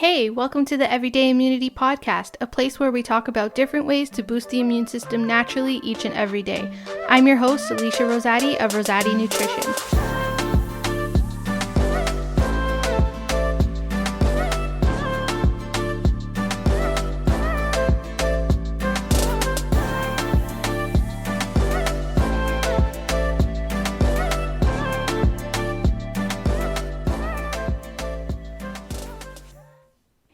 Hey, welcome to the Everyday Immunity Podcast, a place where we talk about different ways to boost the immune system naturally each and every day. I'm your host, Alicia Rosati of Rosati Nutrition.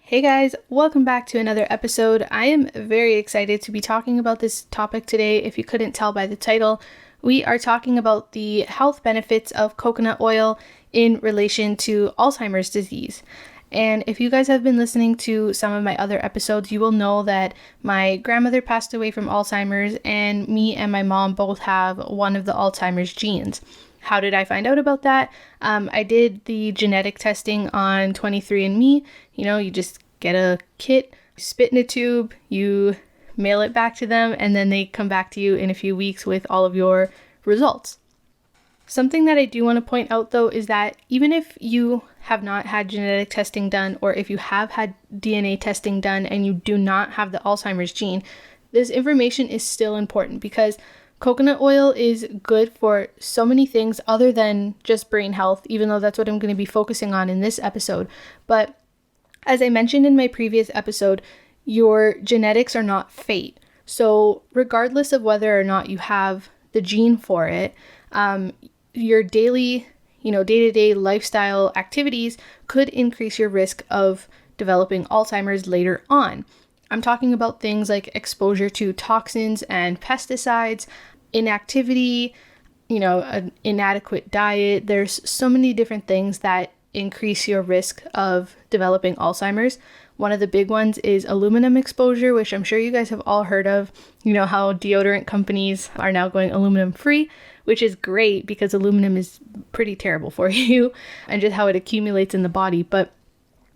Hey guys, welcome back to another episode. I am very excited to be talking about this topic today. If you couldn't tell by the title, we are talking about the health benefits of coconut oil in relation to Alzheimer's disease. And if you guys have been listening to some of my other episodes, you will know that my grandmother passed away from Alzheimer's, and me and my mom both have one of the Alzheimer's genes. How did I find out about that? I did the genetic testing on 23andMe. You just get a kit, spit in a tube, you mail it back to them, and then they come back to you in a few weeks with all of your results. Something that I do want to point out though is that even if you have not had genetic testing done, or if you have had DNA testing done and you do not have the Alzheimer's gene, this information is still important because coconut oil is good for so many things other than just brain health, even though that's what I'm going to be focusing on in this episode. But as I mentioned in my previous episode, your genetics are not fate. So regardless of whether or not you have the gene for it, your daily, day-to-day lifestyle activities could increase your risk of developing Alzheimer's later on. I'm talking about things like exposure to toxins and pesticides, inactivity, an inadequate diet. There's so many different things that increase your risk of developing Alzheimer's. One of the big ones is aluminum exposure, which I'm sure you guys have all heard of. You know how deodorant companies are now going aluminum free, which is great because aluminum is pretty terrible for you and just how it accumulates in the body. But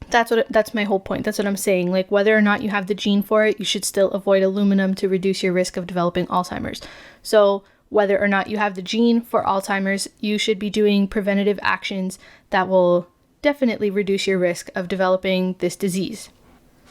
that's my whole point. That's what I'm saying. Like, whether or not you have the gene for it, you should still avoid aluminum to reduce your risk of developing Alzheimer's. So whether or not you have the gene for Alzheimer's, you should be doing preventative actions that will definitely reduce your risk of developing this disease.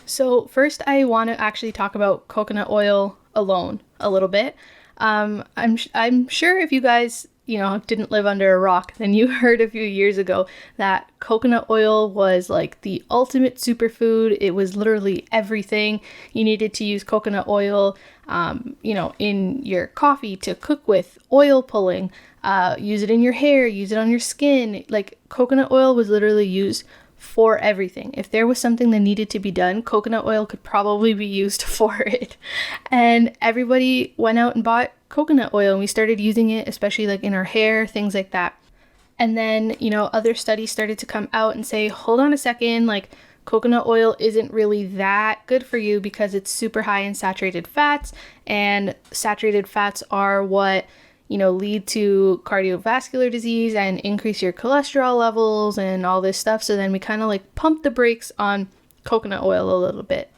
So first, I want to actually talk about coconut oil alone a little bit. I'm sure if you guys didn't live under a rock, then you heard a few years ago that coconut oil was like the ultimate superfood. It was literally everything. You needed to use coconut oil, in your coffee to cook with, oil pulling, use it in your hair, use it on your skin. Like, coconut oil was literally used for everything. If there was something that needed to be done, coconut oil could probably be used for it. And everybody went out and bought coconut oil and we started using it, especially like in our hair, things like that. And then, other studies started to come out and say, hold on a second, like coconut oil isn't really that good for you because it's super high in saturated fats, and saturated fats are what lead to cardiovascular disease and increase your cholesterol levels and all this stuff. So then we kind of like pump the brakes on coconut oil a little bit.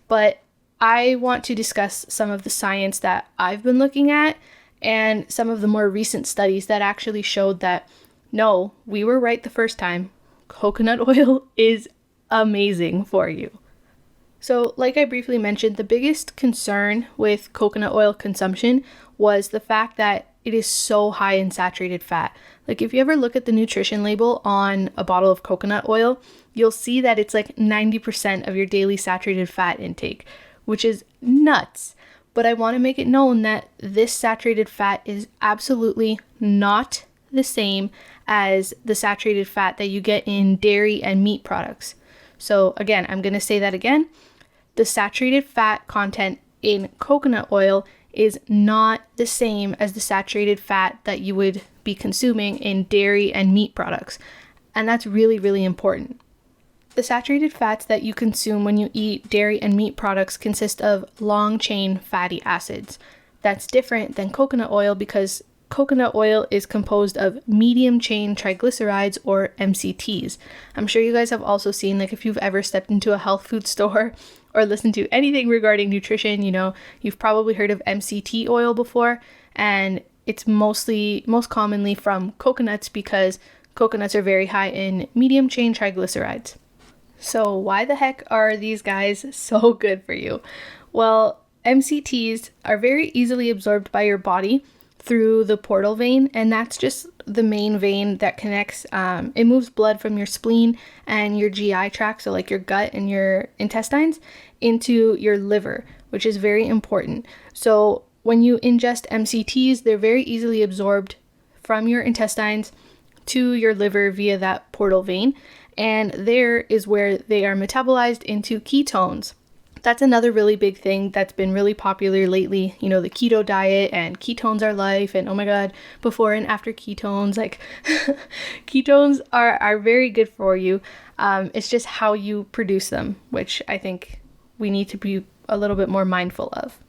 But I want to discuss some of the science that I've been looking at and some of the more recent studies that actually showed that, no, we were right the first time. Coconut oil is amazing for you. So like I briefly mentioned, the biggest concern with coconut oil consumption was the fact that it is so high in saturated fat. Like, if you ever look at the nutrition label on a bottle of coconut oil, you'll see that it's like 90% of your daily saturated fat intake, which is nuts. But I want to make it known that this saturated fat is absolutely not the same as the saturated fat that you get in dairy and meat products. So again, I'm going to say that again. The saturated fat content in coconut oil is not the same as the saturated fat that you would be consuming in dairy and meat products. And that's really, really important. The saturated fats that you consume when you eat dairy and meat products consist of long-chain fatty acids. That's different than coconut oil because coconut oil is composed of medium-chain triglycerides, or MCTs. I'm sure you guys have also seen, like, if you've ever stepped into a health food store or listened to anything regarding nutrition, you've probably heard of MCT oil before, and it's most commonly from coconuts because coconuts are very high in medium-chain triglycerides. So why the heck are these guys so good for you? Well, MCTs are very easily absorbed by your body through the portal vein, and that's just the main vein that connects, it moves blood from your spleen and your GI tract, so like your gut and your intestines, into your liver, which is very important. So when you ingest MCTs, they're very easily absorbed from your intestines to your liver via that portal vein, and there is where they are metabolized into ketones. That's another really big thing that's been really popular lately, you know, the keto diet and ketones are life, and oh my god, before and after ketones, like ketones are very good for you. It's just how you produce them, which I think we need to be a little bit more mindful of.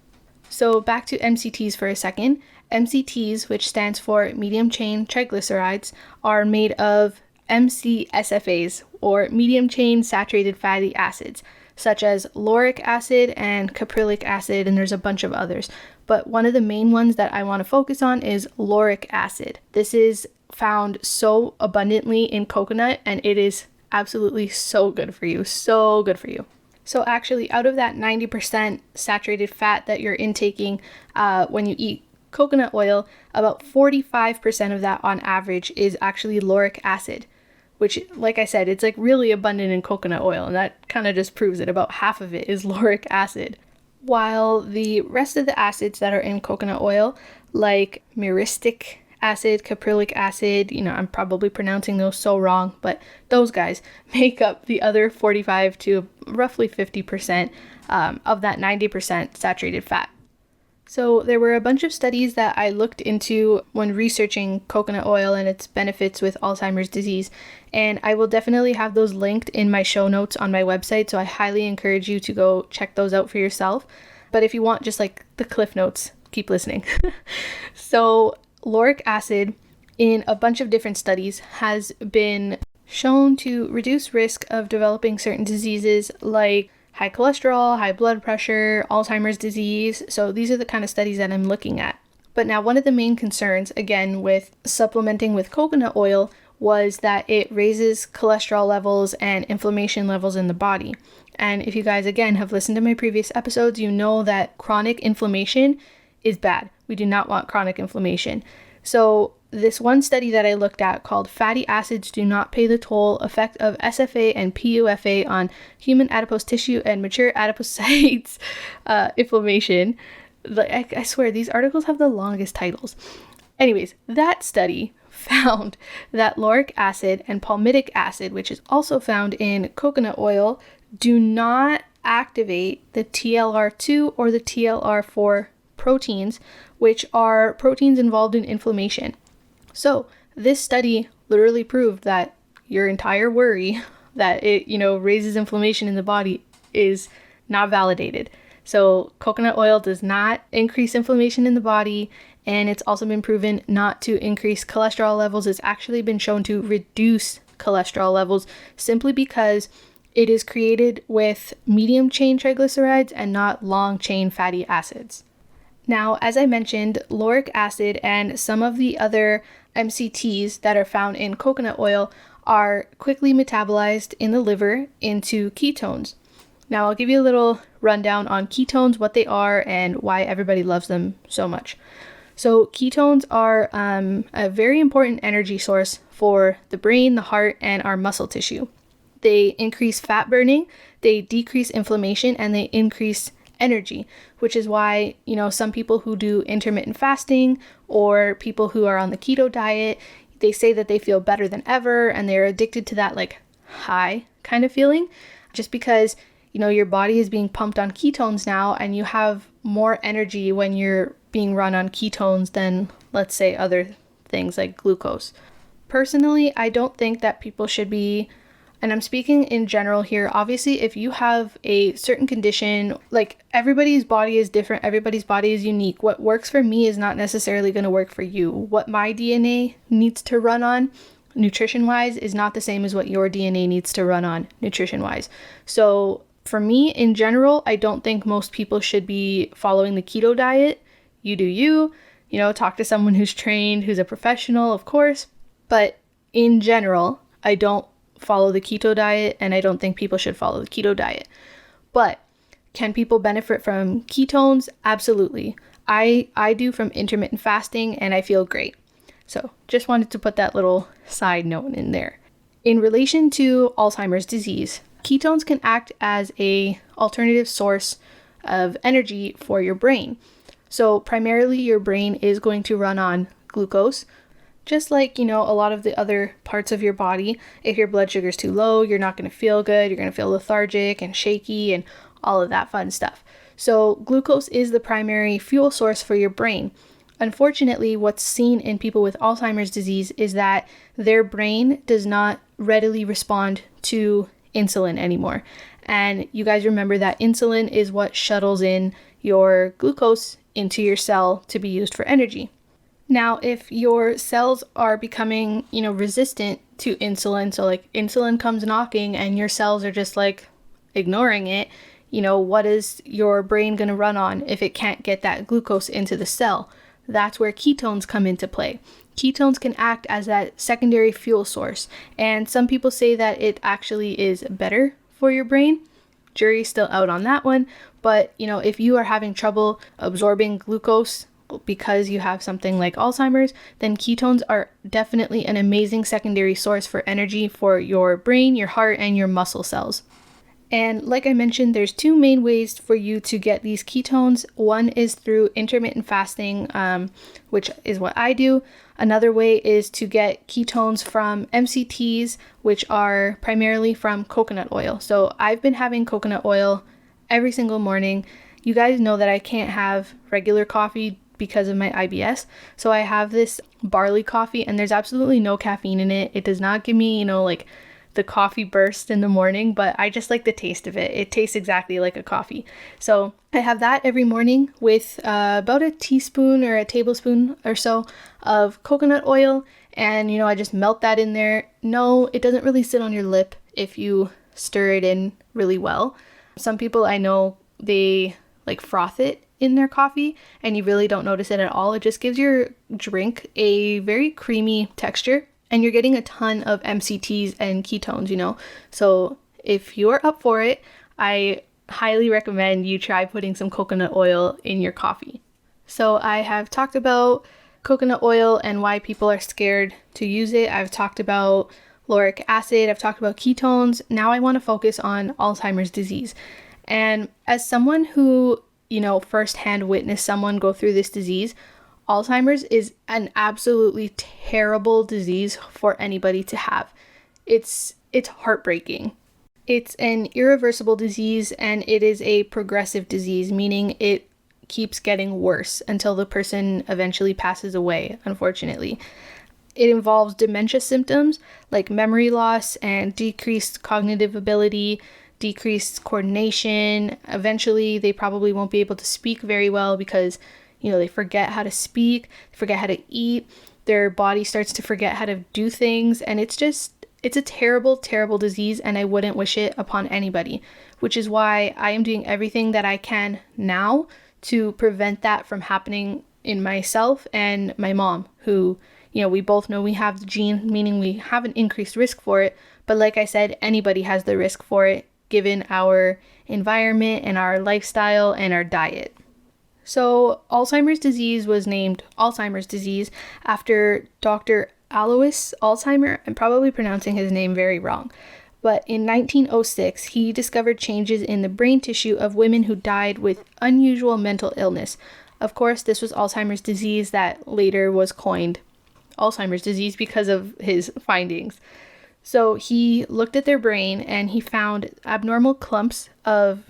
So back to MCTs for a second. MCTs, which stands for medium chain triglycerides, are made of MCSFAs, or medium chain saturated fatty acids, such as lauric acid and caprylic acid, and there's a bunch of others. But one of the main ones that I want to focus on is lauric acid. This is found so abundantly in coconut, and it is absolutely so good for you. So good for you. So actually, out of that 90% saturated fat that you're intaking when you eat coconut oil, about 45% of that on average is actually lauric acid, which, like I said, it's like really abundant in coconut oil, and that kind of just proves it. About half of it is lauric acid. While the rest of the acids that are in coconut oil, like myristic acid, caprylic acid, you know, I'm probably pronouncing those so wrong, but those guys make up the other 45 to roughly 50% of that 90% saturated fat. So there were a bunch of studies that I looked into when researching coconut oil and its benefits with Alzheimer's disease, and I will definitely have those linked in my show notes on my website, so I highly encourage you to go check those out for yourself. But if you want just like the cliff notes, keep listening. So lauric acid in a bunch of different studies has been shown to reduce risk of developing certain diseases like high cholesterol, high blood pressure, Alzheimer's disease. So these are the kind of studies that I'm looking at. But now one of the main concerns, again, with supplementing with coconut oil was that it raises cholesterol levels and inflammation levels in the body. And if you guys, again, have listened to my previous episodes, you know that chronic inflammation is bad. We do not want chronic inflammation. So this one study that I looked at called Fatty Acids Do Not Pay the Toll, Effect of SFA and PUFA on Human Adipose Tissue and Mature Adipocytes Inflammation. I swear, these articles have the longest titles. Anyways, that study found that lauric acid and palmitic acid, which is also found in coconut oil, do not activate the TLR2 or the TLR4 proteins, which are proteins involved in inflammation. So this study literally proved that your entire worry that it, raises inflammation in the body is not validated. So coconut oil does not increase inflammation in the body, and it's also been proven not to increase cholesterol levels. It's actually been shown to reduce cholesterol levels simply because it is created with medium chain triglycerides and not long chain fatty acids. Now, as I mentioned, lauric acid and some of the other MCTs that are found in coconut oil are quickly metabolized in the liver into ketones. Now, I'll give you a little rundown on ketones, what they are, and why everybody loves them so much. So ketones are a very important energy source for the brain, the heart, and our muscle tissue. They increase fat burning, they decrease inflammation, and they increase energy, which is why, some people who do intermittent fasting or people who are on the keto diet, they say that they feel better than ever and they're addicted to that like high kind of feeling, just because, your body is being pumped on ketones now and you have more energy when you're being run on ketones than, let's say, other things like glucose. Personally, I don't think that people should be, and I'm speaking in general here, obviously, if you have a certain condition, like everybody's body is different, everybody's body is unique. What works for me is not necessarily going to work for you. What my DNA needs to run on, nutrition-wise, is not the same as what your DNA needs to run on, nutrition-wise. So for me, in general, I don't think most people should be following the keto diet. You do you, talk to someone who's trained, who's a professional, of course. But in general, I don't follow the keto diet, and I don't think people should follow the keto diet. But can people benefit from ketones? Absolutely. I do from intermittent fasting, and I feel great. So just wanted to put that little side note in there. In relation to Alzheimer's disease, ketones can act as a alternative source of energy for your brain. So primarily your brain is going to run on glucose, just like, a lot of the other parts of your body. If your blood sugar is too low, you're not going to feel good. You're going to feel lethargic and shaky and all of that fun stuff. So glucose is the primary fuel source for your brain. Unfortunately, what's seen in people with Alzheimer's disease is that their brain does not readily respond to insulin anymore. And you guys remember that insulin is what shuttles in your glucose into your cell to be used for energy. Now, if your cells are becoming, resistant to insulin, so like insulin comes knocking and your cells are just like ignoring it, what is your brain going to run on if it can't get that glucose into the cell? That's where ketones come into play. Ketones can act as that secondary fuel source, and some people say that it actually is better for your brain. Jury's still out on that one, but if you are having trouble absorbing glucose because you have something like Alzheimer's, then ketones are definitely an amazing secondary source for energy for your brain, your heart, and your muscle cells. And like I mentioned, there's two main ways for you to get these ketones. One is through intermittent fasting, which is what I do. Another way is to get ketones from MCTs, which are primarily from coconut oil. So I've been having coconut oil every single morning. You guys know that I can't have regular coffee because of my IBS. So I have this barley coffee, and there's absolutely no caffeine in it. It does not give me, the coffee burst in the morning, but I just like the taste of it. It tastes exactly like a coffee. So I have that every morning with about a teaspoon or a tablespoon or so of coconut oil. And, I just melt that in there. No, it doesn't really sit on your lip if you stir it in really well. Some people I know, they like froth it in their coffee and you really don't notice it at all. It just gives your drink a very creamy texture. And you're getting a ton of MCTs and ketones, So if you're up for it, I highly recommend you try putting some coconut oil in your coffee. So I have talked about coconut oil and why people are scared to use it. I've talked about lauric acid. I've talked about ketones. Now I want to focus on Alzheimer's disease. And as someone who, firsthand witnessed someone go through this disease, Alzheimer's is an absolutely terrible disease for anybody to have. It's heartbreaking. It's an irreversible disease, and it is a progressive disease, meaning it keeps getting worse until the person eventually passes away, unfortunately. It involves dementia symptoms like memory loss and decreased cognitive ability, decreased coordination. Eventually, they probably won't be able to speak very well because they forget how to speak, forget how to eat, their body starts to forget how to do things, and it's a terrible, terrible disease, and I wouldn't wish it upon anybody, which is why I am doing everything that I can now to prevent that from happening in myself and my mom, who, we both know we have the gene, meaning we have an increased risk for it, but like I said, anybody has the risk for it, given our environment and our lifestyle and our diet. So Alzheimer's disease was named Alzheimer's disease after Dr. Alois Alzheimer. I'm probably pronouncing his name very wrong. But in 1906, he discovered changes in the brain tissue of women who died with unusual mental illness. Of course, this was Alzheimer's disease that later was coined Alzheimer's disease because of his findings. So he looked at their brain and he found abnormal clumps of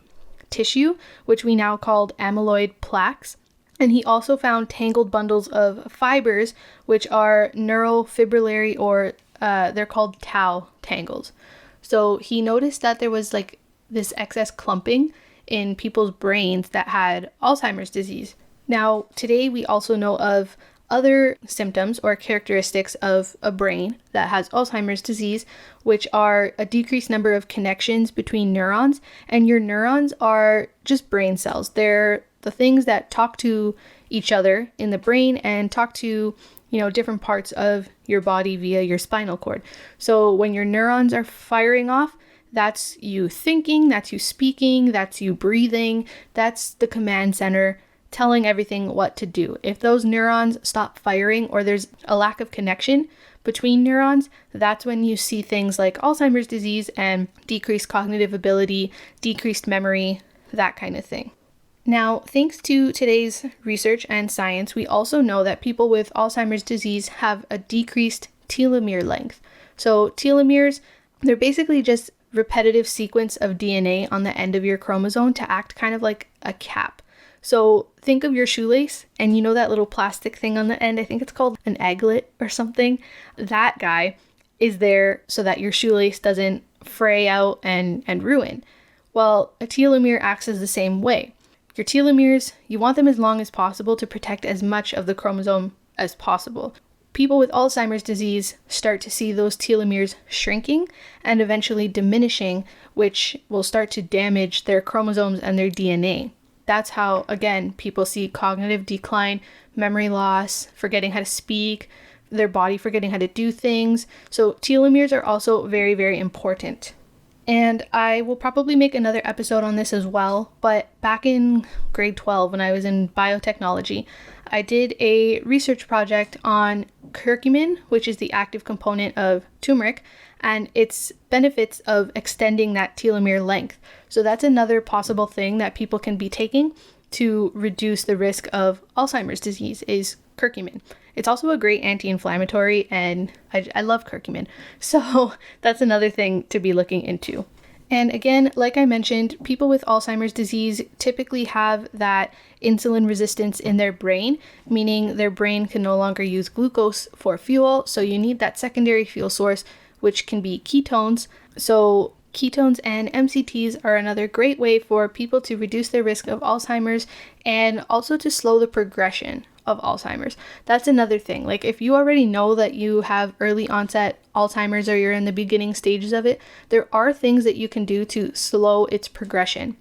tissue, which we now called amyloid plaques. And he also found tangled bundles of fibers, which are neurofibrillary, or they're called tau tangles. So he noticed that there was like this excess clumping in people's brains that had Alzheimer's disease. Now, today we also know of other symptoms or characteristics of a brain that has Alzheimer's disease, which are a decreased number of connections between neurons. And your neurons are just brain cells. They're the things that talk to each other in the brain and talk to different parts of your body via your spinal cord. So when your neurons are firing off, that's you thinking, that's you speaking, that's you breathing, that's the command center telling everything what to do. If those neurons stop firing or there's a lack of connection between neurons, that's when you see things like Alzheimer's disease and decreased cognitive ability, decreased memory, that kind of thing. Now, thanks to today's research and science, we also know that people with Alzheimer's disease have a decreased telomere length. So telomeres, they're basically just repetitive sequence of DNA on the end of your chromosome to act kind of like a cap. So think of your shoelace and that little plastic thing on the end, I think it's called an aglet or something. That guy is there so that your shoelace doesn't fray out and ruin. Well, a telomere acts as the same way. Your telomeres, you want them as long as possible to protect as much of the chromosome as possible. People with Alzheimer's disease start to see those telomeres shrinking and eventually diminishing, which will start to damage their chromosomes and their DNA. That's how, again, people see cognitive decline, memory loss, forgetting how to speak, their body forgetting how to do things. So telomeres are also very, very important. And I will probably make another episode on this as well, but back in grade 12 when I was in biotechnology, I did a research project on curcumin, which is the active component of turmeric, and its benefits of extending that telomere length. So that's another possible thing that people can be taking to reduce the risk of Alzheimer's disease is curcumin. It's also a great anti-inflammatory, and I love curcumin. So that's another thing to be looking into. And again, like I mentioned, people with Alzheimer's disease typically have that insulin resistance in their brain, meaning their brain can no longer use glucose for fuel. So you need that secondary fuel source, which can be ketones. So ketones and MCTs are another great way for people to reduce their risk of Alzheimer's and also to slow the progression of Alzheimer's. That's another thing. Like if you already know that you have early onset Alzheimer's or you're in the beginning stages of it, there are things that you can do to slow its progression.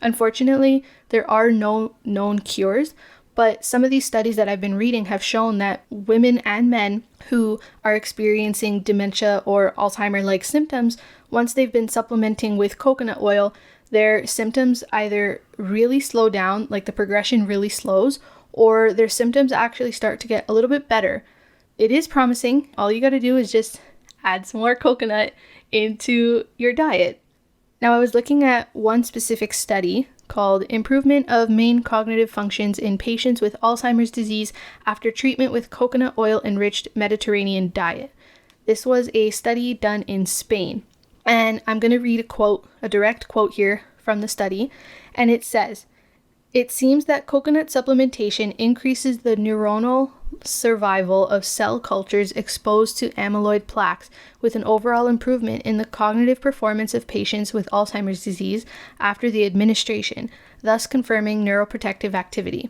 Unfortunately, there are no known cures, but some of these studies that I've been reading have shown that women and men who are experiencing dementia or Alzheimer-like symptoms, once they've been supplementing with coconut oil, their symptoms either really slow down, like the progression really slows, or their symptoms actually start to get a little bit better. It is promising. All you got to do is just add some more coconut into your diet. Now, I was looking at one specific study called Improvement of Main Cognitive Functions in Patients with Alzheimer's Disease After Treatment with Coconut Oil Enriched Mediterranean Diet. This was a study done in Spain. And I'm going to read a direct quote here from the study. And it says, "It seems that coconut supplementation increases the neuronal survival of cell cultures exposed to amyloid plaques, with an overall improvement in the cognitive performance of patients with Alzheimer's disease after the administration, thus confirming neuroprotective activity."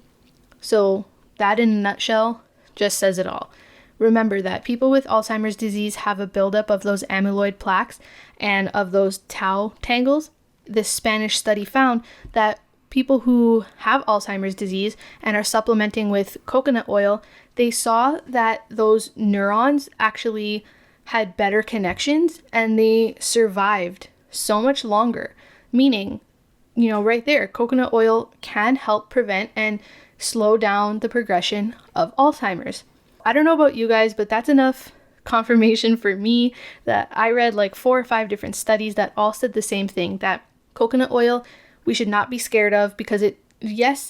So that in a nutshell just says it all. Remember that people with Alzheimer's disease have a buildup of those amyloid plaques and of those tau tangles. This Spanish study found that people who have Alzheimer's disease and are supplementing with coconut oil, they saw that those neurons actually had better connections and they survived so much longer. Meaning, right there, coconut oil can help prevent and slow down the progression of Alzheimer's. I don't know about you guys, but that's enough confirmation for me that I read like 4 or 5 different studies that all said the same thing, that coconut oil we should not be scared of because it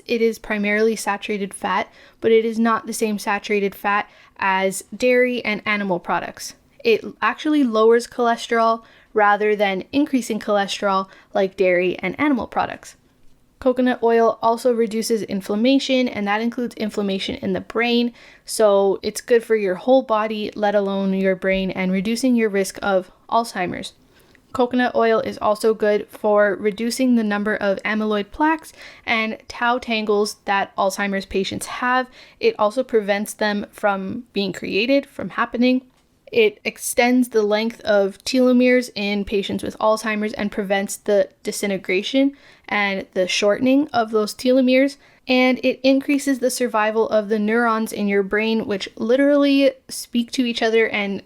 is primarily saturated fat, but it is not the same saturated fat as dairy and animal products. It actually lowers cholesterol rather than increasing cholesterol like dairy and animal products. Coconut oil also reduces inflammation, and that includes inflammation in the brain. So it's good for your whole body, let alone your brain, and reducing your risk of Alzheimer's. Coconut oil is also good for reducing the number of amyloid plaques and tau tangles that Alzheimer's patients have. It also prevents them from being created, from happening. It extends the length of telomeres in patients with Alzheimer's and prevents the disintegration and the shortening of those telomeres. and it increases the survival of the neurons in your brain, which literally speak to each other and,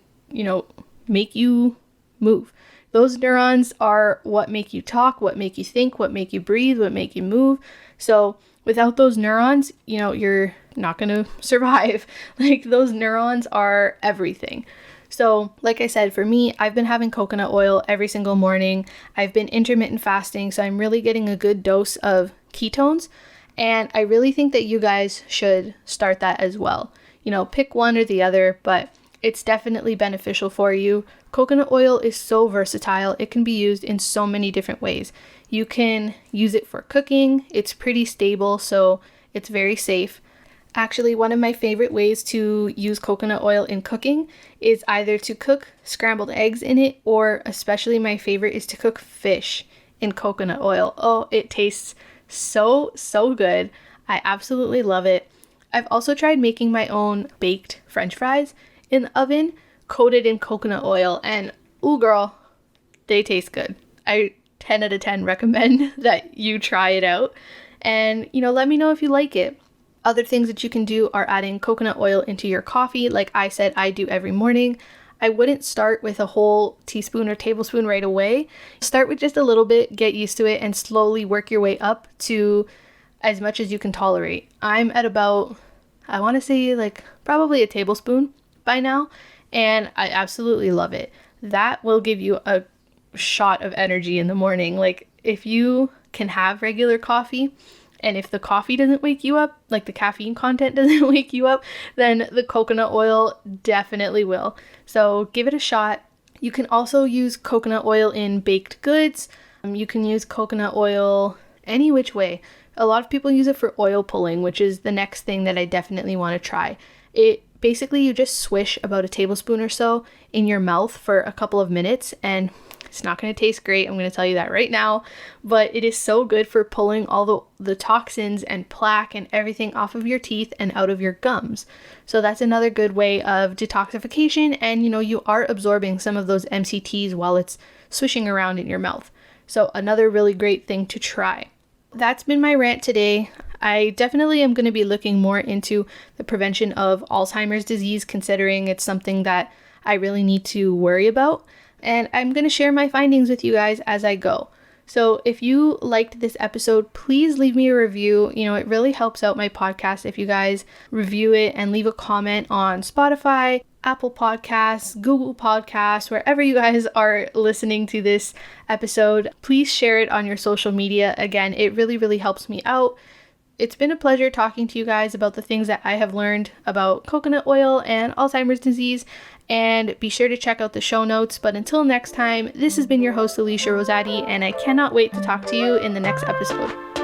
make you move. Those neurons are what make you talk, what make you think, what make you breathe, what make you move. So without those neurons, you're not going to survive. Like, those neurons are everything. So like I said, for me, I've been having coconut oil every single morning. I've been intermittent fasting, so I'm really getting a good dose of ketones. And I really think that you guys should start that as well. Pick one or the other, but it's definitely beneficial for you. Coconut oil is so versatile. It can be used in so many different ways. You can use it for cooking. It's pretty stable, so it's very safe. Actually, one of my favorite ways to use coconut oil in cooking is either to cook scrambled eggs in it, or especially my favorite is to cook fish in coconut oil. Oh, it tastes so good. I absolutely love it. I've also tried making my own baked French fries in the oven, coated in coconut oil, and ooh girl, they taste good. I 10 out of 10 recommend that you try it out, and let me know if you like it. Other things that you can do are adding coconut oil into your coffee, like I said I do every morning. I wouldn't start with a whole teaspoon or tablespoon right away. Start with just a little bit, get used to it, and slowly work your way up to as much as you can tolerate. I'm at about, I want to say probably a tablespoon by now, and I absolutely love it. That will give you a shot of energy in the morning. Like, if you can have regular coffee, and if the coffee doesn't wake you up, like the caffeine content doesn't wake you up, then the coconut oil definitely will. So give it a shot. You can also use coconut oil in baked goods. You can use coconut oil any which way. A lot of people use it for oil pulling, which is the next thing that I definitely want to try. Basically, you just swish about a tablespoon or so in your mouth for a couple of minutes, and it's not going to taste great. I'm going to tell you that right now, but it is so good for pulling all the toxins and plaque and everything off of your teeth and out of your gums. So that's another good way of detoxification, and you are absorbing some of those MCTs while it's swishing around in your mouth. So another really great thing to try. That's been my rant today. I definitely am going to be looking more into the prevention of Alzheimer's disease, considering it's something that I really need to worry about. And I'm going to share my findings with you guys as I go. So if you liked this episode, please leave me a review. It really helps out my podcast if you guys review it and leave a comment on Spotify, Apple Podcasts, Google Podcasts, wherever you guys are listening to this episode. Please share it on your social media. Again, it really, really helps me out. It's been a pleasure talking to you guys about the things that I have learned about coconut oil and Alzheimer's disease, and be sure to check out the show notes. But until next time, this has been your host, Alicia Rosati, and I cannot wait to talk to you in the next episode.